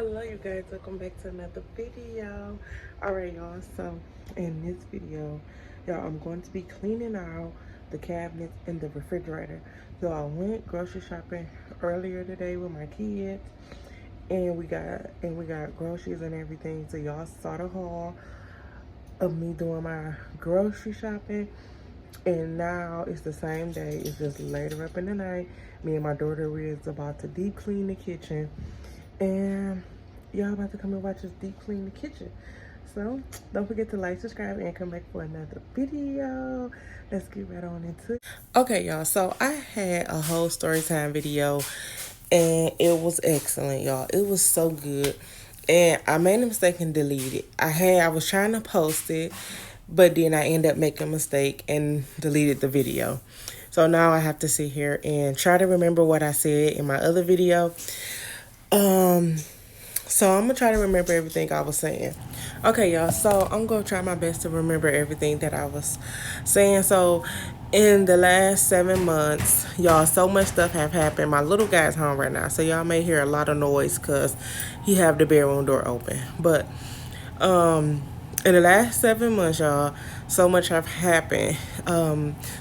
Hello you guys, welcome back to another video. Alright y'all, so in this video, y'all, I'm going to be cleaning out the cabinets in the refrigerator. So I went grocery shopping earlier today with my kids, and we got groceries and everything. So y'all saw the haul of me doing my grocery shopping. And now it's the same day, it's just later up in the night. Me and my daughter is about to deep clean the kitchen. And y'all about to come and watch us deep clean the kitchen. So don't forget to like, subscribe, and come back for another video. Let's get right on into it. Okay, y'all, so I had a whole story time video and it was excellent, y'all. It was so good. And I made a mistake and deleted it. I was trying to post it, but then I ended up making a mistake and deleted the video. So now I have to sit here and try to remember what I said in my other video. So I'm gonna try to remember everything I was saying. Okay, y'all, so I'm gonna try my best to remember everything that I was saying. So in the last 7 months, y'all, so much stuff have happened. My little guy's home right now, so y'all may hear a lot of noise because he have the bedroom door open. But in the last 7 months, y'all, so much have happened.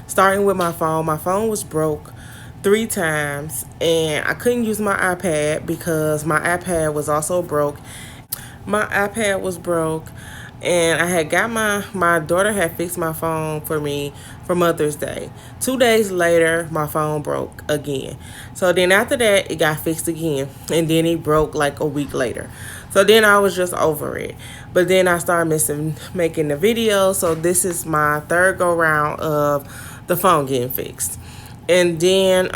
Starting with my phone. My phone was broke 3 times, and I couldn't use my iPad because my iPad was also broke. My iPad was broke, and I had got my daughter had fixed my phone for me for Mother's Day. 2 days later, my phone broke again. So then after that, it got fixed again, and then it broke like a week later. So then I was just over it. But then I started making the video. So this is my third go round of the phone getting fixed. And then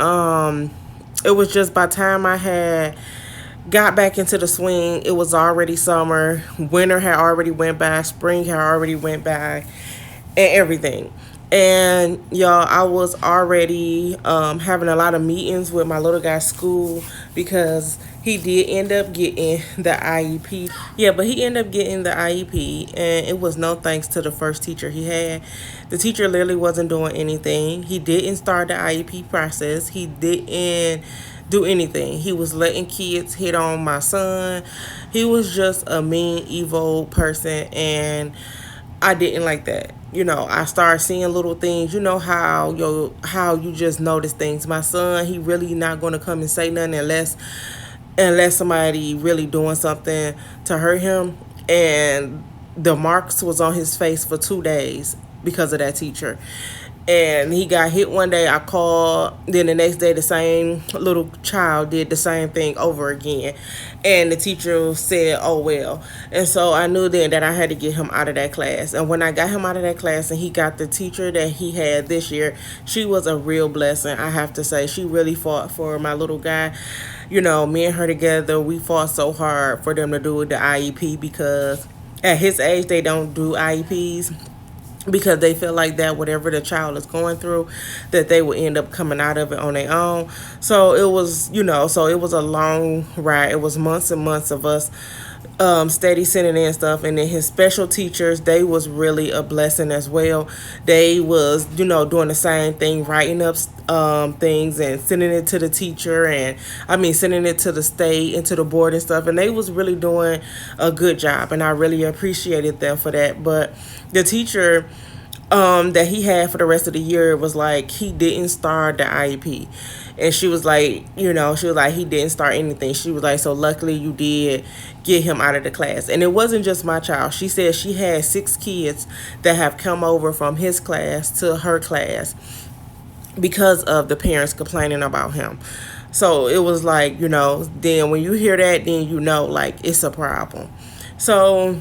it was just by the time I had got back into the swing, it was already summer. Winter had already went by. Spring had already went by, and everything. And y'all, I was already having a lot of meetings with my little guy's school because he did end up getting the IEP. Yeah, but he ended up getting the IEP, and it was no thanks to the first teacher he had. The teacher literally wasn't doing anything. He didn't start the IEP process. He didn't do anything. He was letting kids hit on my son. He was just a mean, evil person, and I didn't like that. You know, I started seeing little things. You know how you just notice things. My son, he really not going to come and say nothing unless somebody really doing something to hurt him. And the marks was on his face for 2 days because of that teacher. And he got hit one day. I called. Then the next day, the same little child did the same thing over again. And the teacher said, oh, well. And so I knew then that I had to get him out of that class. And when I got him out of that class and he got the teacher that he had this year, she was a real blessing, I have to say. She really fought for my little guy. You know, me and her together, we fought so hard for them to do the IEP because at his age, they don't do IEPs, because they feel like that whatever the child is going through, that they will end up coming out of it on their own. So it was, so it was a long ride. It was months and months of us steady sending in stuff. And then his special teachers, they was really a blessing as well. They was, doing the same thing, writing up things and sending it to the teacher, and sending it to the state and to the board and stuff. And they was really doing a good job, and I really appreciated them for that. But the teacher that he had for the rest of the year was like, he didn't start the IEP. And she was like, he didn't start anything. She was like, so luckily you did get him out of the class. And it wasn't just my child. She said she had 6 kids that have come over from his class to her class because of the parents complaining about him. So it was like, then when you hear that, then like, it's a problem. So,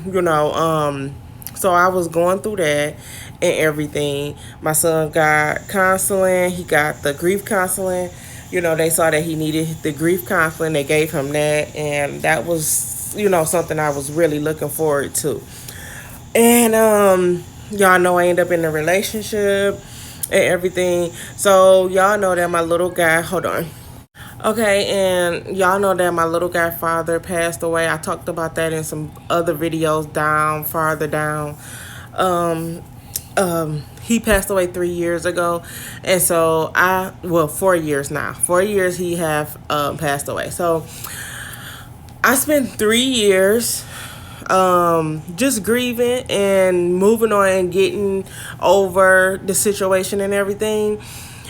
so I was going through that and everything. My son got counseling. He got the grief counseling. They saw that he needed the grief counseling. They gave him that. And that was, something I was really looking forward to. And y'all know I ended up in a relationship and everything. So y'all know that my little guy, hold on. Okay, and y'all know that my little guy father passed away. I talked about that in some other videos farther down. He passed away 3 years ago, and so 4 years now. 4 years he have passed away. So I spent 3 years just grieving and moving on and getting over the situation and everything.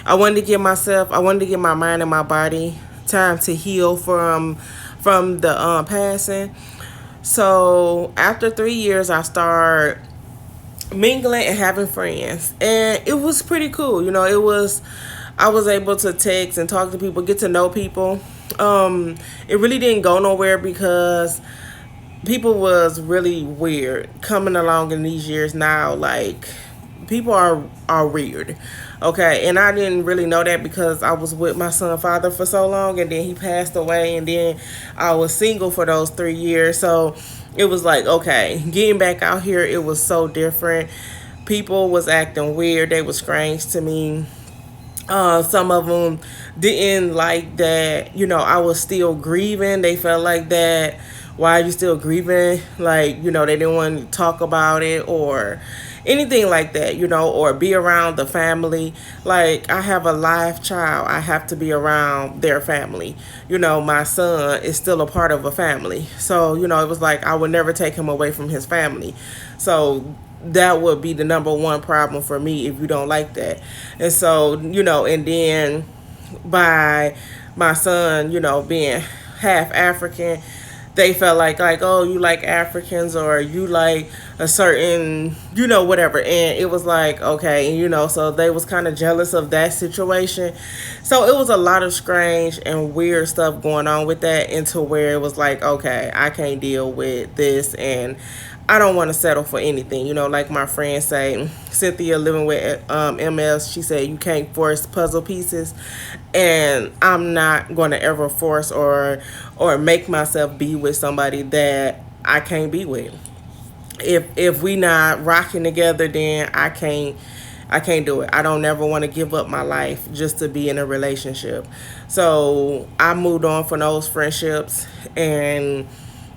I wanted to give my mind and my body time to heal from the passing. So after 3 years, I started mingling and having friends, and it was pretty cool. I was able to text and talk to people, get to know people. It really didn't go nowhere because people was really weird coming along in these years now. Like, people are weird, okay? And I didn't really know that because I was with my son's father for so long, and then he passed away, and then I was single for those 3 years. So it was like, okay, getting back out here, it was so different. People was acting weird, they was strange to me. Some of them didn't like that, I was still grieving. They felt like that. Why are you still grieving? Like, they didn't want to talk about it or anything like that, or be around the family. Like, I have a live child. I have to be around their family. My son is still a part of a family. So, it was like I would never take him away from his family. So that would be the number one problem for me if you don't like that. And so, and then by my son, being half African, they felt like, oh, you like Africans, or you like a certain, whatever. And it was like, okay, and so they was kind of jealous of that situation. So it was a lot of strange and weird stuff going on with that, into where it was like, okay, I can't deal with this, and I don't want to settle for anything. Like my friend say, Cynthia living with MS, she said, you can't force puzzle pieces. And I'm not going to ever force or make myself be with somebody that I can't be with. If we not rocking together, then I can't do it. I don't ever want to give up my life just to be in a relationship. So I moved on from those friendships, and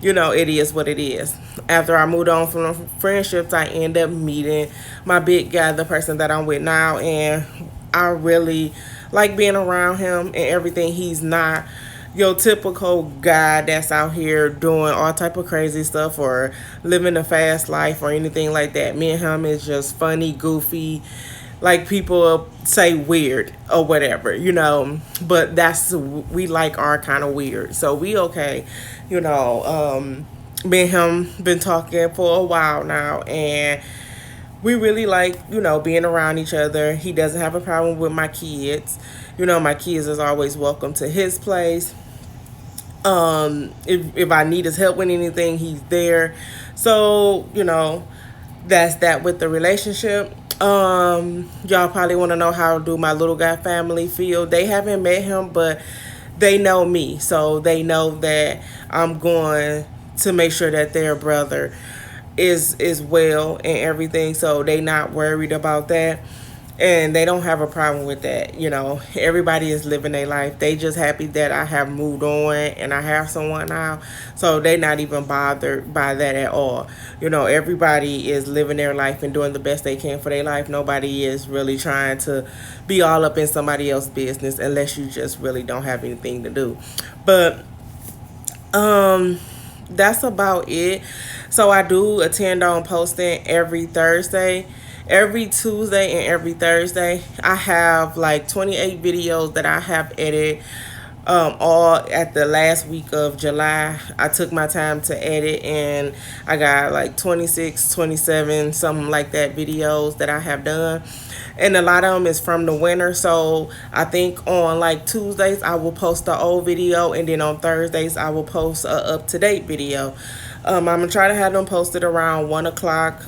it is what it is. After I moved on from the friendships, I ended up meeting my big guy, the person that I'm with now, and I really like being around him and everything. He's not your typical guy that's out here doing all type of crazy stuff or living a fast life or anything like that. Me and him is just funny, goofy, like people say weird or whatever, but we like our kind of weird. So we okay, me and him been talking for a while now, and we really like, being around each other. He doesn't have a problem with my kids. My kids is always welcome to his place. If I need his help with anything, he's there. So, that's that with the relationship. Y'all probably want to know how do my little guy family feel. They haven't met him, but they know me. So they know that I'm going to make sure that their brother is well and everything. So they not worried about that. And they don't have a problem with that. Everybody is living their life. They just happy that I have moved on and I have someone now. So they not even bothered by that at all. Everybody is living their life and doing the best they can for their life. Nobody is really trying to be all up in somebody else's business unless you just really don't have anything to do. But that's about it. So I do attend on posting every Thursday, every Tuesday, and every Thursday. I have like 28 videos that I have edited, all at the last week of July. I took my time to edit, and I got like 26, 27, something like that, videos that I have done. And a lot of them is from the winter. So I think on like Tuesdays I will post the old video, and then on Thursdays I will post a up-to-date video. I'm gonna try to have them posted around 1 o'clock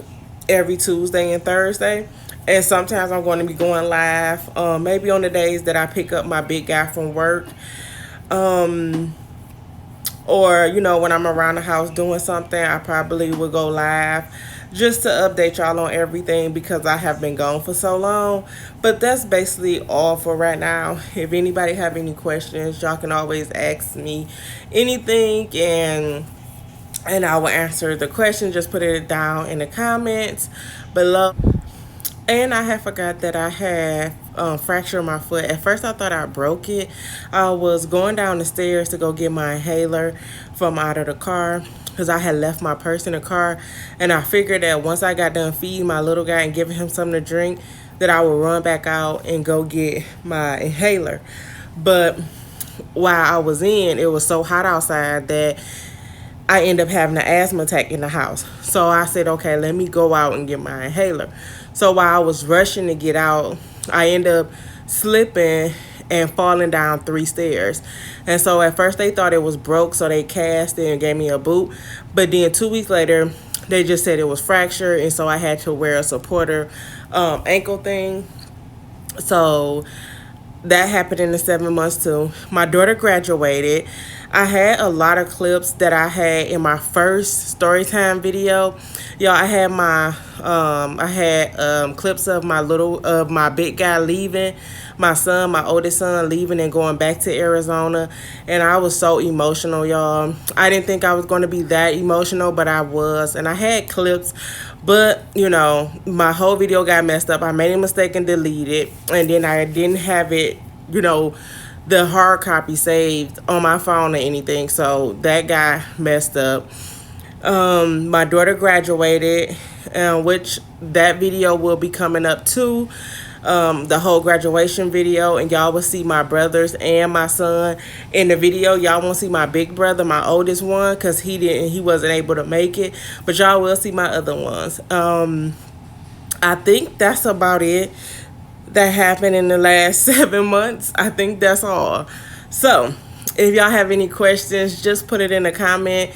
every Tuesday and Thursday. And sometimes I'm going to be going live, maybe on the days that I pick up my big guy from work, or when I'm around the house doing something, I probably will go live just to update y'all on everything, because I have been gone for so long. But that's basically all for right now. If anybody have any questions, y'all can always ask me anything, and I will answer the question. Just put it down in the comments below. And I have forgot that I have fracture my foot. At first I thought I broke it. I was going down the stairs to go get my inhaler from out of the car because I had left my purse in the car, and I figured that once I got done feeding my little guy and giving him something to drink, that I would run back out and go get my inhaler. But while I was in, it was so hot outside that I ended up having an asthma attack in the house. So I said, okay, let me go out and get my inhaler. So while I was rushing to get out, I ended up slipping and falling down 3 stairs. And so at first they thought it was broke, so they cast it and gave me a boot. But then 2 weeks later, they just said it was fractured, and so I had to wear a supporter ankle thing. So that happened in the 7 months too. My daughter graduated. I had a lot of clips that I had in my first storytime video. Y'all, I had clips of my big guy leaving, my son, my oldest son, leaving and going back to Arizona, and I was so emotional, y'all. I didn't think I was going to be that emotional, but I was. And I had clips, but you know, my whole video got messed up. I made a mistake and deleted it, and then I didn't have it, you know, the hard copy saved on my phone or anything, so that got messed up. My daughter graduated, which that video will be coming up too, the whole graduation video, and y'all will see my brothers and my son in the video. Y'all won't see my big brother, my oldest one, because he wasn't able to make it, but y'all will see my other ones. I think that's about it that happened in the last 7 months. I think that's all. So if y'all have any questions, just put it in the comment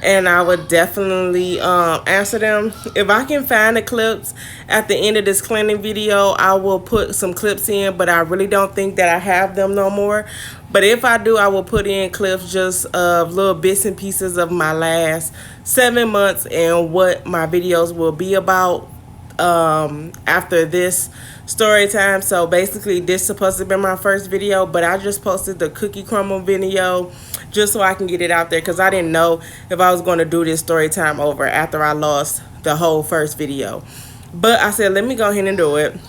and I would definitely answer them. If I can find the clips at the end of this cleaning video, I will put some clips in, but I really don't think that I have them no more. But if I do, I will put in clips just of little bits and pieces of my last 7 months and what my videos will be about after this story time. So basically this is supposed to be my first video, but I just posted the cookie crumble video just so I can get it out there, because I didn't know if I was going to do this story time over after I lost the whole first video. But I said, let me go ahead and do it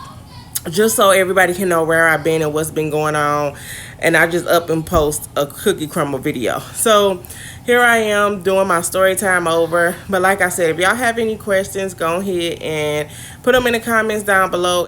just so everybody can know where I've been and what's been going on. And I just up and post a cookie crumble video. So here I am doing my story time over. But like I said, if y'all have any questions, go ahead and put them in the comments down below.